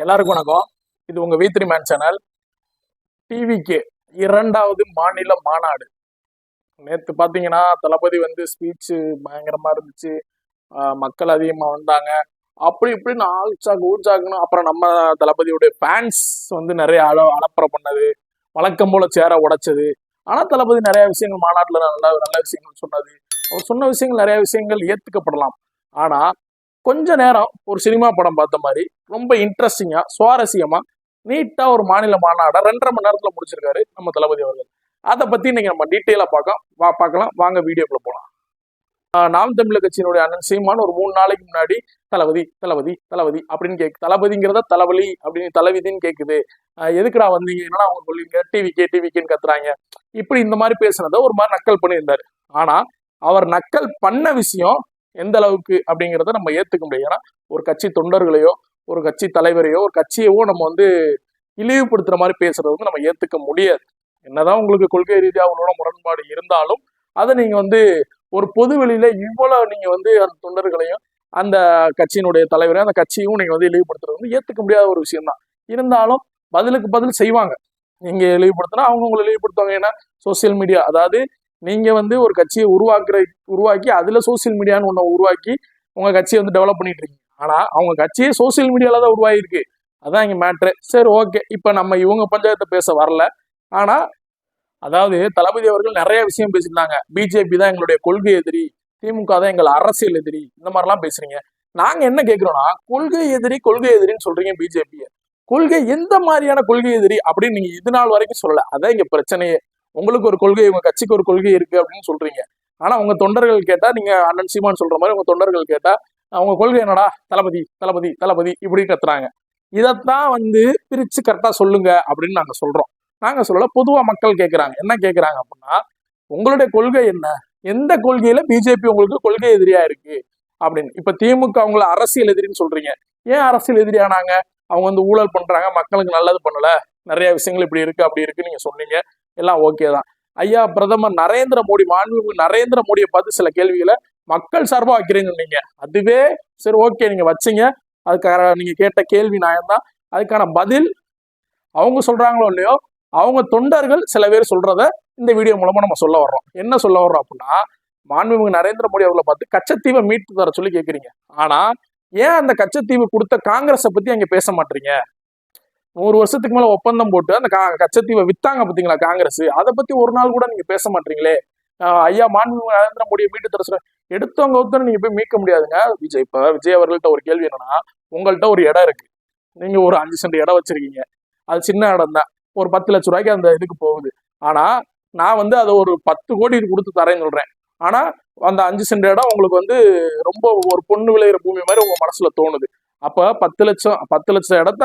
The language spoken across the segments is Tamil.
எல்லாருக்கும் வணக்கம். இது உங்க V3 மேன் சேனல். டிவிக்கு 2வது மாநில மாநாடு நேற்று பார்த்தீங்கன்னா தளபதி ஸ்பீச் பயங்கரமா இருந்துச்சு. மக்கள் அதிகமா வந்தாங்க. அப்படி இப்படின்னு ஊச்சாக்கணும். அப்புறம் நம்ம தளபதியுடைய ஃபேன்ஸ் நிறைய அலப்பறை பண்ணது, வழக்கம் போல சேர உடைச்சது. ஆனா தளபதி நிறைய விஷயங்கள் மாநாட்டுல நல்ல நல்ல விஷயங்கள் சொன்னது. அவர் சொன்ன விஷயங்கள் நிறைய விஷயங்கள் ஏத்துக்கப்படலாம். ஆனா கொஞ்ச நேரம் ஒரு சினிமா படம் பார்த்த மாதிரி ரொம்ப இன்ட்ரெஸ்டிங்கா சுவாரஸ்யமா நீட்டா ஒரு மாநில மாநாட 2.5 மணி நேரத்துல முடிச்சிருக்காரு நம்ம தளபதி அவர்கள். அதை பத்தி இன்னைக்கு நம்ம டீட்டெயிலா பார்க்கலாம். வாங்க வீடியோக்குள்ள போலாம். நாம் தமிழர் கட்சியினுடைய அண்ணன் சீமான் ஒரு 3 நாளைக்கு முன்னாடி தளபதி தளபதி தளபதி அப்படின்னு தளபதிங்கிறத தலைவலி அப்படின்னு தலைவிதின்னு கேக்குது. எதுக்குடா வந்தீங்க, என்னன்னா அவங்க சொல்லிங்க டிவிக்கேன்னு கத்துறாங்க. இப்படி இந்த மாதிரி பேசுனதை ஒரு மாதிரி நக்கல் பண்ணியிருந்தாரு. ஆனா அவர் நக்கல் பண்ண விஷயம் எந்த அளவுக்கு அப்படிங்கிறத நம்ம ஏத்துக்க முடியும். ஏன்னா ஒரு கட்சி தொண்டர்களையோ ஒரு கட்சி தலைவரையோ ஒரு கட்சியவோ நம்ம இழிவுபடுத்துற மாதிரி பேசுறது நம்ம ஏத்துக்க முடியாது. என்னதான் உங்களுக்கு கொள்கை ரீதியாக அவங்களோட முரண்பாடு இருந்தாலும் அதை நீங்க ஒரு பொது வெளியில இவ்வளவு நீங்க அந்த தொண்டர்களையும் அந்த கட்சியினுடைய தலைவரையும் அந்த கட்சியும் நீங்க இழிவுபடுத்துறது ஏத்துக்க முடியாத ஒரு விஷயம் தான். இருந்தாலும் பதிலுக்கு பதில் செய்வாங்க. நீங்க இழிவுபடுத்தினா அவங்க உங்களை இழிவுபடுத்துவாங்க. ஏன்னா சோசியல் மீடியா, அதாவது நீங்க ஒரு கட்சியை உருவாக்கி அதுல சோசியல் மீடியான்னு ஒண்ணு உருவாக்கி உங்க கட்சியை டெவலப் பண்ணிட்டு இருக்கீங்க. ஆனா அவங்க கட்சியே சோசியல் மீடியால தான் உருவாயிருக்கு. அதான் இங்க மேட்ரு. சரி, ஓகே. இப்ப நம்ம இவங்க பஞ்சாயத்தை பேச வரல. ஆனா அதாவது தளபதி அவர்கள் நிறைய விஷயம் பேசியிருந்தாங்க. பிஜேபி தான் எங்களுடைய கொள்கை எதிரி, திமுக தான் எங்கள் அரசியல் எதிரி, இந்த மாதிரிலாம் பேசுறீங்க. நாங்க என்ன கேட்கிறோம்னா, கொள்கை எதிரின்னு சொல்றீங்க பிஜேபியை. கொள்கை எந்த மாதிரியான கொள்கை எதிரி அப்படின்னு நீங்க இது நாள் வரைக்கும் சொல்லல. அதான் இங்க பிரச்சனையே. உங்களுக்கு ஒரு கொள்கை, உங்க கட்சிக்கு ஒரு கொள்கை இருக்கு அப்படின்னு சொல்றீங்க. ஆனா உங்க தொண்டர்கள் கேட்டா, நீங்க அண்ணன் சீமான் சொல்ற மாதிரி உங்க தொண்டர்கள் கேட்டா அவங்க கொள்கை என்னடா, தளபதி தளபதி தளபதி இப்படி கத்துறாங்க. இதைத்தான் பிரிச்சு கரெக்டா சொல்லுங்க அப்படின்னு நாங்க சொல்றோம். நாங்க சொல்லல, பொதுவா மக்கள் கேட்கிறாங்க. என்ன கேட்கிறாங்க அப்படின்னா, உங்களுடைய கொள்கை என்ன, எந்த கொள்கையில பிஜேபி உங்களுக்கு கொள்கை எதிரியா இருக்கு அப்படின்னு. இப்ப திமுக அவங்கள அரசியல் எதிரின்னு சொல்றீங்க. ஏன் அரசியல் எதிரியானாங்க? அவங்க ஊழல் பண்றாங்க, மக்களுக்கு நல்லது பண்ணல, நிறைய விஷயங்கள் இப்படி இருக்கு அப்படி இருக்கு நீங்க சொன்னீங்க. எல்லாம் ஓகே தான். ஐயா பிரதமர் நரேந்திர மோடி, மாண்புமிகு நரேந்திர மோடியை பார்த்து சில கேள்விகளை மக்கள் சார்பா வைக்கிறேன்னு சொன்னீங்க. அதுவே சரி, ஓகே, நீங்க வச்சீங்க. அதுக்காக நீங்க கேட்ட கேள்வி நியாயம்தான். அதுக்கான பதில் அவங்க சொல்றாங்களோ இல்லையோ, அவங்க தொண்டர்கள் சில பேர் சொல்றத இந்த வீடியோ மூலமா நம்ம சொல்ல வர்றோம். என்ன சொல்ல வர்றோம் அப்படின்னா, மாண்புமிகு நரேந்திர மோடி அவர்களை பார்த்து கச்சத்தீவை மீட்டு தர சொல்லி கேட்குறீங்க. ஆனா ஏன் அந்த கச்சத்தீவு கொடுத்த காங்கிரஸை பத்தி அங்க பேச மாட்டீங்க? 100 வருஷத்துக்கு மேல ஒப்பந்தம் போட்டு அந்த கச்சத்தீவை வித்தாங்க பாத்தீங்களா காங்கிரஸ், அதை பத்தி ஒரு நாள் கூட நீங்க பேச மாட்டீங்களே. ஐயா மாண்புமிகு நரேந்திர மோடியை மீட்டு தர சொல்ற எடுத்தவங்க ஒருத்தர் நீங்க போய் மீட்க முடியாதுங்க. விஜய் அவர்கள்ட்ட ஒரு கேள்வி என்னன்னா, உங்கள்கிட்ட ஒரு இடம் இருக்கு, நீங்க ஒரு 5 சென்ட் இடம் வச்சிருக்கீங்க. அது சின்ன இடம் தான், ஒரு 10 லட்சம் ரூபாய்க்கு அந்த இதுக்கு போகுது. ஆனா நான் அதை ஒரு 10 கோடி கொடுத்து தரேன்னு சொல்றேன். ஆனா அந்த 5 சென்ட் இடம் உங்களுக்கு ரொம்ப ஒரு பொண்ணு விளையிற பூமி மாதிரி உங்க மனசுல தோணுது. அப்ப 10 லட்சம் இடத்த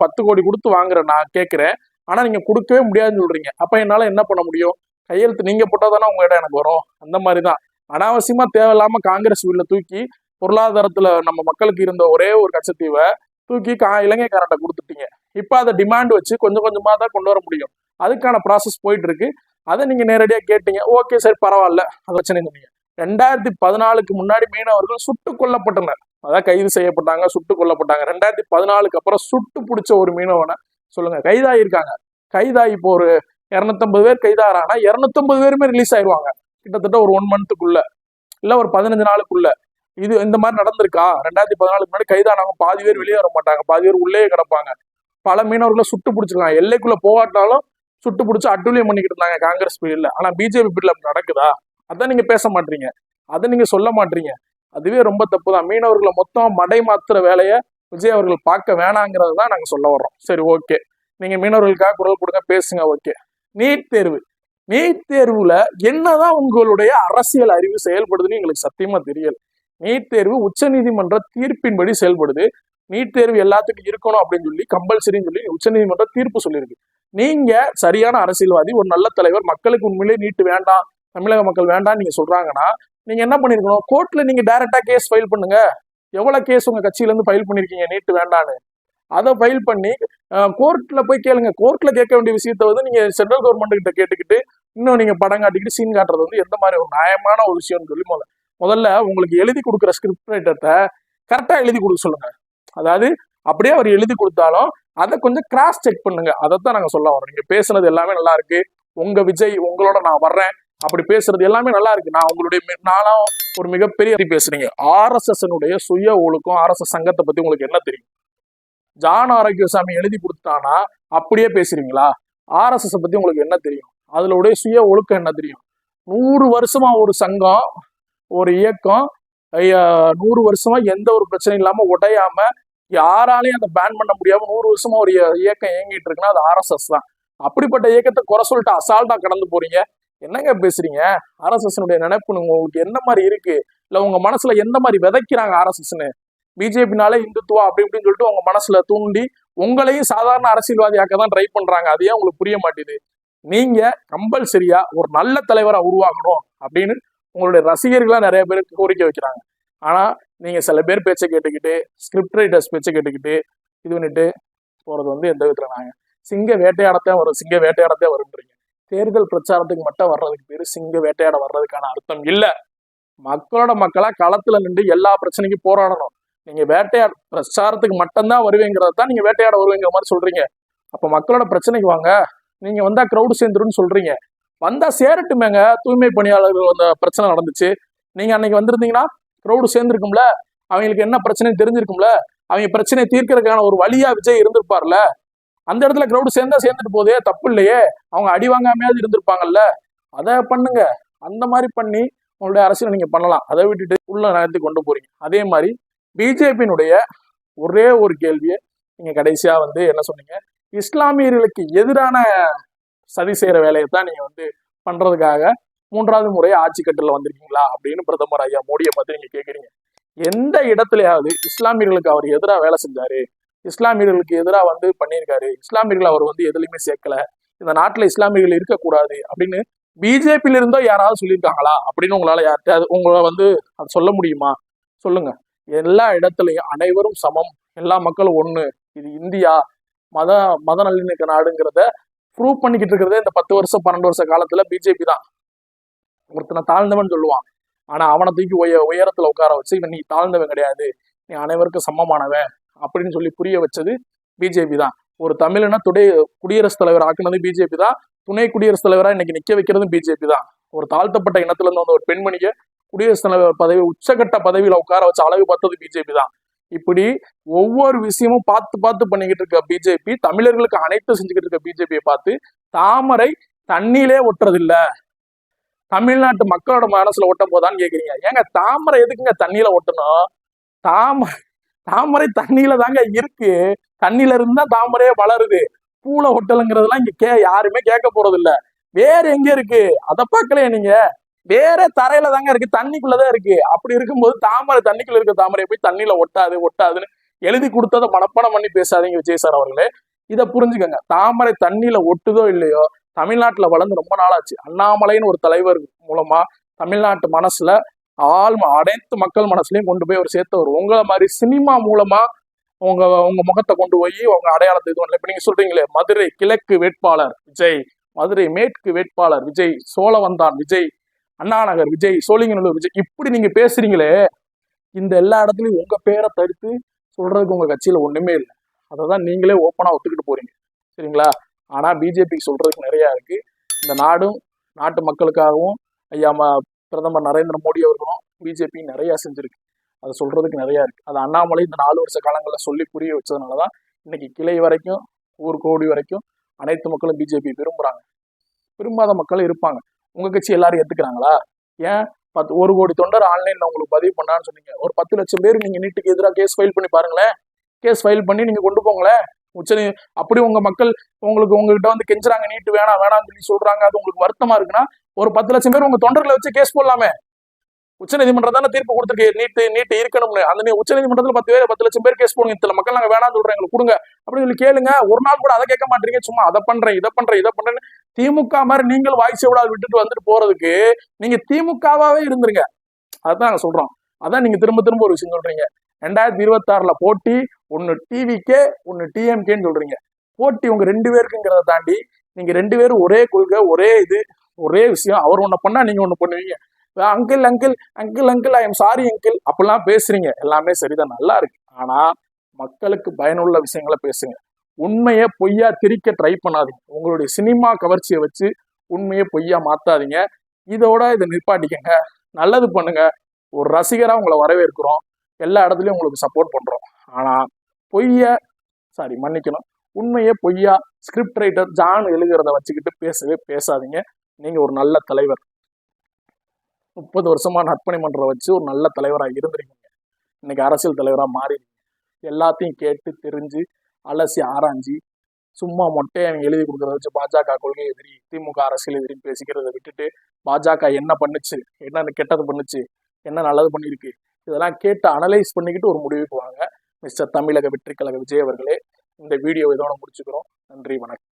10 கோடி கொடுத்து வாங்குறேன் நான் கேட்கிறேன். ஆனா நீங்க கொடுக்கவே முடியாதுன்னு சொல்றீங்க. அப்ப என்னால என்ன பண்ண முடியும்? கையெழுத்து நீங்க போட்டாதானே உங்க இடம் எனக்கு வரும். அந்த மாதிரிதான் அனாவசியமா தேவையில்லாம காங்கிரஸ் வீட்டுல தூக்கி பொருளாதாரத்துல நம்ம மக்களுக்கு இருந்த ஒரே ஒரு கச்சத்தீவை தூக்கி இலங்கைக்காரன்ட்ட கொடுத்துட்டீங்க. இப்ப அதை டிமாண்ட் வச்சு கொஞ்சம் கொஞ்சமா தான் கொண்டு வர முடியும். அதுக்கான ப்ராசஸ் போயிட்டு இருக்கு. அதை நீங்க நேரடியா கேட்டீங்க. ஓகே, சரி, பரவாயில்ல, அது வச்சு சொன்னீங்க. 2014க்கு முன்னாடி மீனவர்கள் சுட்டுக் கொல்லப்பட்டனர். அதான் கைது செய்யப்பட்டாங்க, சுட்டுக் கொல்லப்பட்டாங்க. 2014க்கு அப்புறம் சுட்டு பிடிச்ச ஒரு மீனவனை சொல்லுங்க. கைதாயிருக்காங்க. கைதாகி இப்போ ஒரு 250 பேர் கைதாகிறாங்கன்னா 250 பேருமே ரிலீஸ் ஆயிடுவாங்க கிட்டத்தட்ட ஒரு 1 மந்த்துக்குள்ள, இல்ல ஒரு 15 நாளுக்குள்ள. இது இந்த மாதிரி நடந்திருக்கா? 2014க்கு முன்னாடி கைதானவங்க பாதி பேர் வெளியே வர மாட்டாங்க, பாதி பேர் உள்ளே கிடப்பாங்க. பல மீனவர்களை சுட்டு பிடிச்சிருக்காங்க. எல்லைக்குள்ள போகாட்டாலும் சுட்டு பிடிச்சி அட்டூழியம் பண்ணிக்கிட்டு இருந்தாங்க காங்கிரஸ் பீரியட்ல. ஆனா பிஜேபி பீரியட்ல அப்படி நடக்குதா? அதான் நீங்க பேச மாட்டீங்க, அதை நீங்க சொல்ல மாட்டீங்க. அதுவே ரொம்ப தப்பு தான். மீனவர்களை மொத்தம் மடை மாத்துற வேலையை விஜய் அவர்கள் பார்க்க வேணாங்கிறது தான் நாங்க சொல்ல வர்றோம். சரி, ஓகே, நீங்க மீனவர்களுக்காக குரல் கொடுங்க, பேசுங்க, ஓகே. நீட் தேர்வுல என்னதான் உங்களுடைய அரசியல் அறிவு செயல்படுதுன்னு எங்களுக்கு சத்தியமா தெரியல. நீட் தேர்வு உச்ச நீதிமன்ற தீர்ப்பின்படி செயல்படுது. நீட் தேர்வு எல்லாத்துக்கும் இருக்கணும் அப்படின்னு சொல்லி கம்பல்சரின்னு சொல்லி உச்ச நீதிமன்ற தீர்ப்பு சொல்லியிருக்கு. நீங்க சரியான அரசியல்வாதி, ஒரு நல்ல தலைவர், மக்களுக்கு உண்மையிலே நீட் வேண்டாம், தமிழக மக்கள் வேண்டாம் நீங்க சொல்றாங்கன்னா நீங்க என்ன பண்ணிருக்கணும்? கோர்ட்ல நீங்க டைரக்டா கேஸ் ஃபைல் பண்ணுங்க. எவ்வளவு கேஸ் உங்க கட்சியில இருந்து ஃபைல் பண்ணிருக்கீங்க நீட் வேண்டான்னு? அதை ஃபைல் பண்ணி கோர்ட்ல போய் கேளுங்க. கோர்ட்ல கேட்க வேண்டிய விஷயத்த நீங்க சென்ட்ரல் கவர்மெண்ட் கிட்ட கேட்டுக்கிட்டு இன்னும் நீங்க படம் காட்டிக்கிட்டு சீன் காட்டுறது எந்த மாதிரி ஒரு நியாயமான ஒரு விஷயம்னு சொல்லி முதல்ல உங்களுக்கு எழுதி கொடுக்குற ஸ்கிரிப்ட் ரைட்டர்கிட்ட கரெக்டா எழுதி கொடுக்க சொல்லுங்க. அதாவது அப்படியே அவர் எழுதி கொடுத்தாலும் அதை கொஞ்சம் கிராஸ் செக் பண்ணுங்க. அதைத்தான் நாங்க சொல்ல வரோம். நீங்க பேசுனது எல்லாமே நல்லா இருக்கு, உங்க விஜய் உங்களோட நான் வர்றேன் அப்படி பேசுறது எல்லாமே நல்லா இருக்கு. நானும் ஒரு மிகப்பெரிய பேசுறீங்க. RSS சுய ஒழுக்கம், RSS சங்கத்தை பத்தி உங்களுக்கு என்ன தெரியும்? ஜான் ஆரோக்கியசாமி எழுதி கொடுத்தானா அப்படியே பேசுறீங்களா? RSS பத்தி உங்களுக்கு என்ன தெரியும்? அதுல சுய ஒழுக்கம் என்ன தெரியும்? 100 வருஷமா ஒரு சங்கம், ஒரு இயக்கம் 100 வருஷமா எந்த ஒரு பிரச்சனையும் இல்லாம உடையாம யாராலையும் அதை பேன் பண்ண முடியாம 100 வருஷமா ஒரு இயக்கம் இயங்கிட்டு இருக்குன்னா அது RSS தான். அப்படிப்பட்ட இயக்கத்தை குறை சொல்லிட்டு அசால்ட்டா கடந்து போறீங்க. என்னங்க பேசுறீங்க? RSS நினைப்பு உங்களுக்கு என்ன மாதிரி இருக்கு? இல்ல உங்க மனசுல எந்த மாதிரி விதைக்கிறாங்க RSSன்னு? பிஜேபினால இந்துத்துவா அப்படி இப்படின்னு சொல்லிட்டு உங்க மனசுல தூண்டி உங்களையும் சாதாரண அரசியல்வாதியாக்க தான் ட்ரை பண்றாங்க. அது ஏன் உங்களுக்கு புரிய மாட்டேது? நீங்க கம்பல்சரியா ஒரு நல்ல தலைவரை உருவாக்கணும் அப்படின்னு உங்களுடைய ரசிகர்களா நிறைய பேருக்கு கோரிக்கை வைக்கிறாங்க. ஆனா நீங்க சில பேர் பேச்சை கேட்டுக்கிட்டு, ஸ்கிரிப்ட் ரைட்டர்ஸ் பேச்சை கேட்டுக்கிட்டு இது பண்ணிட்டு போறது எந்த விதத்துல நாங்க சிங்க வேட்டையாடத்தே வருன்றீங்க. தேர்தல் பிரச்சாரத்துக்கு மட்டும் வர்றதுக்கு பேரு சிங்க வேட்டையாட வர்றதுக்கான அர்த்தம் இல்ல. மக்களோட மக்களா களத்துல நின்று எல்லா பிரச்சனைக்கும் போராடணும். நீங்க பிரச்சாரத்துக்கு மட்டும்தான் வருவீங்கிறதான் நீங்க வேட்டையாட வருவீங்கிற மாதிரி சொல்றீங்க. அப்ப மக்களோட பிரச்சனைக்கு வாங்க. நீங்க வந்தா கிரௌடு சேர்ந்துருன்னு சொல்றீங்க. வந்தா சேரட்டுமேங்க. தூய்மை பணியாளர்கள் அந்த பிரச்சனை நடந்துச்சு, நீங்க அன்னைக்கு வந்திருந்தீங்கன்னா கிரௌடு சேர்ந்துருக்கும்ல, அவங்களுக்கு என்ன பிரச்சனை தெரிஞ்சிருக்கும்ல, அவங்க பிரச்சனையை தீர்க்கறதுக்கான ஒரு வழியா விஜய் இருந்திருப்பார்ல. அந்த இடத்துல கிரௌடு சேர்ந்துட்டு போதே, தப்பு இல்லையே. அவங்க அடி வாங்காமையாவது இருந்திருப்பாங்கல்ல. அதை பண்ணுங்க. அந்த மாதிரி பண்ணி உங்களுடைய அரசியலை நீங்க பண்ணலாம். அதை விட்டுட்டு உள்ள நகர்த்தி கொண்டு போறீங்க. அதே மாதிரி பிஜேபியினுடைய ஒரே ஒரு கேள்வியை நீங்க கடைசியா என்ன சொன்னீங்க? இஸ்லாமியர்களுக்கு எதிரான சதி செய்யற வேலையை தான் நீங்க பண்றதுக்காக 3வது முறை ஆட்சி கட்டில வந்திருக்கீங்களா அப்படின்னு பிரதமர் ஐயா மோடியை பார்த்து நீங்க கேட்குறீங்க. எந்த இடத்துலயாவது இஸ்லாமியர்களுக்கு அவர் எதிராக வேலை செஞ்சாரு, இஸ்லாமியர்களுக்கு எதிராக பண்ணியிருக்காரு, இஸ்லாமியர்கள் அவர் எதுலையுமே சேர்க்கல, இந்த நாட்டுல இஸ்லாமியர்கள் இருக்கக்கூடாது அப்படின்னு பிஜேபியில இருந்தோ யாராவது சொல்லியிருக்காங்களா அப்படின்னு உங்களால யார்கிட்ட உங்களை அதை சொல்ல முடியுமா? சொல்லுங்க. எல்லா இடத்துலையும் அனைவரும் சமம், எல்லா மக்களும் ஒண்ணு, இது இந்தியா மத நல்லிணக்க நாடுங்கிறத ப்ரூவ் பண்ணிக்கிட்டு இருக்கிறதே இந்த 10 வருஷம் 12 வருஷ காலத்துல பிஜேபி தான். ஒருத்தனை தாழ்ந்தவன் சொல்லுவான், ஆனா அவனை தூக்கி உயரத்துல உட்கார வச்சு இவன் நீ தாழ்ந்தவன் கிடையாது, நீ அனைவருக்கும் சமமானவன் அப்படின்னு சொல்லி புரிய வச்சது பிஜேபி தான். ஒரு தமிழனை குடியரசுத் தலைவர் ஆக்குனது பிஜேபி தான். துணை குடியரசுத் தலைவரா இன்னைக்கு நிக்க வைக்கிறதும் பிஜேபி தான். ஒரு தாழ்த்தப்பட்ட இனத்துல இருந்து ஒரு பெண்மணிக்கு குடியரசுத் தலைவர் பதவி உச்சகட்ட பதவியில உட்கார வச்சு அழகு பார்த்தது பிஜேபி தான். இப்படி ஒவ்வொரு விஷயமும் பார்த்து பண்ணிக்கிட்டு இருக்க பிஜேபி, தமிழர்களுக்கு அனைத்து செஞ்சுக்கிட்டு இருக்க பிஜேபியை பார்த்து தாமரை தண்ணியிலே ஒட்டுறதில்ல, தமிழ்நாட்டு மக்களோட மனசுல ஒட்ட போதான்னு கேக்குறீங்க. ஏங்க தாமரை எதுக்குங்க தண்ணியில ஒட்டணும்? தாமரை தண்ணியில தாங்க இருக்கு. தண்ணியில இருந்தா தாமரையே வளருது. பூல ஒட்டலுங்கிறதுலாம் இங்க யாருமே கேட்க போறது இல்ல. வேற எங்க இருக்கு? அதை பார்க்கலையே நீங்க. வேற தரையில தாங்க இருக்கு, தண்ணிக்குள்ளதான் இருக்கு. அப்படி இருக்கும்போது தாமரை தண்ணிக்குள்ள இருக்க தாமரையை போய் தண்ணியில ஒட்டாதுன்னு எழுதி கொடுத்ததை மனப்பாடம் பண்ணி பேசாதீங்க விஜய் சார் அவர்களே. இதை புரிஞ்சுக்கங்க. தாமரை தண்ணியில ஒட்டுதோ இல்லையோ, தமிழ்நாட்டுல வளர்ந்து ரொம்ப நாளாச்சு. அண்ணாமலைன்னு ஒரு தலைவர் மூலமா தமிழ்நாட்டு மனசுல அனைத்து மக்கள் மனசுலயும் கொண்டு போய் அவர் சேர்த்தவர். உங்களை மாதிரி சினிமா மூலமா உங்க முகத்தை கொண்டு போய் உங்க அடையாளத்தை இது பண்ணல. இப்ப நீங்க சொல்றீங்களே, மதுரை கிழக்கு வேட்பாளர் விஜய், மதுரை மேற்கு வேட்பாளர் விஜய், சோழவந்தான் விஜய், அண்ணாநகர் விஜய், சோழிங்கநல்லூர் விஜய், இப்படி நீங்க பேசுறீங்களே, இந்த எல்லா இடத்துலயும் உங்க பேரை தடுத்து சொல்றதுக்கு உங்க கட்சியில ஒண்ணுமே இல்லை. அதைதான் நீங்களே ஓப்பனா ஒத்துக்கிட்டு போறீங்க. சரிங்களா? ஆனா பிஜேபிக்கு சொல்றதுக்கு நிறைய இருக்கு. இந்த நாடும் நாட்டு மக்களுக்காகவும் ஐயா பிரதமர் நரேந்திர மோடி அவர்களும் பிஜேபி நிறைய செஞ்சிருக்கு. அதை சொல்றதுக்கு நிறைய இருக்கு. அது அண்ணாமலை இந்த 4 வருஷ காலங்கள்ல சொல்லி புரிய வச்சதுனாலதான் இன்னைக்கு கிளை வரைக்கும் ஊர் கோடி வரைக்கும் அனைத்து மக்களும் பிஜேபி விரும்புறாங்க. விரும்பாத மக்கள் இருப்பாங்க. உங்க கட்சி எல்லாரும் ஏத்துக்கிறாங்களா? ஏன் 1 கோடி தொண்டர் ஆன்லைன்ல உங்களுக்கு பதிவு பண்ணான்னு சொன்னீங்க. ஒரு 10 லட்சம் பேர் நீங்க நீட்டுக்கு எதிராக கேஸ் ஃபைல் பண்ணி பாருங்களேன். கேஸ் ஃபைல் பண்ணி நீங்க கொண்டு போங்களேன். அப்படி உங்க மக்கள் உங்ககிட்ட கெஞ்சுறாங்க, நீட்டு வேணாம்னு சொல்லி சொல்றாங்க, அது உங்களுக்கு வருத்தமா இருக்குன்னா ஒரு 10 லட்சம் பேர் உங்க தொண்டர்களை வச்சு கேஸ் போடலாமே. உச்சநீதிமன்றம் தானே தீர்ப்பு கொடுத்துருக்கு நீட்டு இருக்கணும்னு. அந்த உச்சநீதிமன்றத்துல 10 லட்சம் பேர் கேஸ் போடுங்க. இத்தனை மக்கள் நாங்க வேணாம்னு சொல்றேன், எங்களுக்கு கொடுங்க அப்படின்னு சொல்லி கேளுங்க. ஒரு நாள் கூட அதை கேட்க மாட்டீங்க. சும்மா அதை பண்றேன் இதை பண்றேன்னு திமுக மாதிரி நீங்கள் வாய்ஸ் விடாது விட்டுட்டு போறதுக்கு நீங்க திமுகவாவே இருந்துருங்க. அதான் நாங்க சொல்றோம். அதான் நீங்க திரும்ப ஒரு விஷயம் சொல்றீங்க. 2026 போட்டி, ஒன்னு டிவிக்கே ஒன்னு டிஎம்கேன்னு சொல்றீங்க. போட்டி உங்க 2 பேருக்குங்கிறத தாண்டி நீங்க 2 பேரும் ஒரே கொள்கை, ஒரே விஷயம். அவர் ஒண்ணு பண்ணா நீங்க ஒண்ணு பண்ணுவீங்க. Uncle I am sorry uncle அப்படிலாம் பேசுறீங்க. எல்லாமே சரிதான், நல்லா இருக்கு. ஆனா மக்களுக்கு பயனுள்ள விஷயங்களை பேசுங்க. உண்மையை பொய்யா திரிக்க ட்ரை பண்ணாதீங்க. உங்களுடைய சினிமா கவர்ச்சியை வச்சு உண்மையை பொய்யா மாத்தாதீங்க. இதோட இதை நிப்பாட்டிக்கங்க. நல்லது பண்ணுங்க. ஒரு ரசிகரா உங்களை வரவேற்கிறோம். எல்லா இடத்துலயும் உங்களுக்கு சப்போர்ட் பண்றோம். ஆனா மன்னிக்கணும், உண்மையை பொய்யா ஸ்கிரிப்ட் ரைட்டர் ஜான் எழுதுறத வச்சுக்கிட்டு பேசாதீங்க. நீங்க ஒரு நல்ல தலைவர். 30 வருஷமா நற்பணி மன்றம் வச்சு ஒரு நல்ல தலைவராக இருந்திருக்கீங்க. இன்னைக்கு அரசியல் தலைவராக மாறி எல்லாத்தையும் கேட்டு தெரிஞ்சு அலசி ஆராய்ஞ்சி சும்மா மொட்டையை எழுதி கொடுக்கறத வச்சு பாஜக கொள்கை எதிரி, திமுக அரசியல் எதிரின்னு பேசிக்கிறத விட்டுட்டு பாஜக என்ன பண்ணுச்சு, என்ன கெட்டது பண்ணுச்சு, என்ன நல்லது பண்ணியிருக்கு, இதெல்லாம் கேட்டு அனலைஸ் பண்ணிக்கிட்டு ஒரு முடிவுக்கு வாங்க. மிஸ்டர் தமிழக வெற்றி கழக விஜய் அவர்களே, இந்த வீடியோ இதோட முடிச்சுக்கிறோம். நன்றி, வணக்கம்.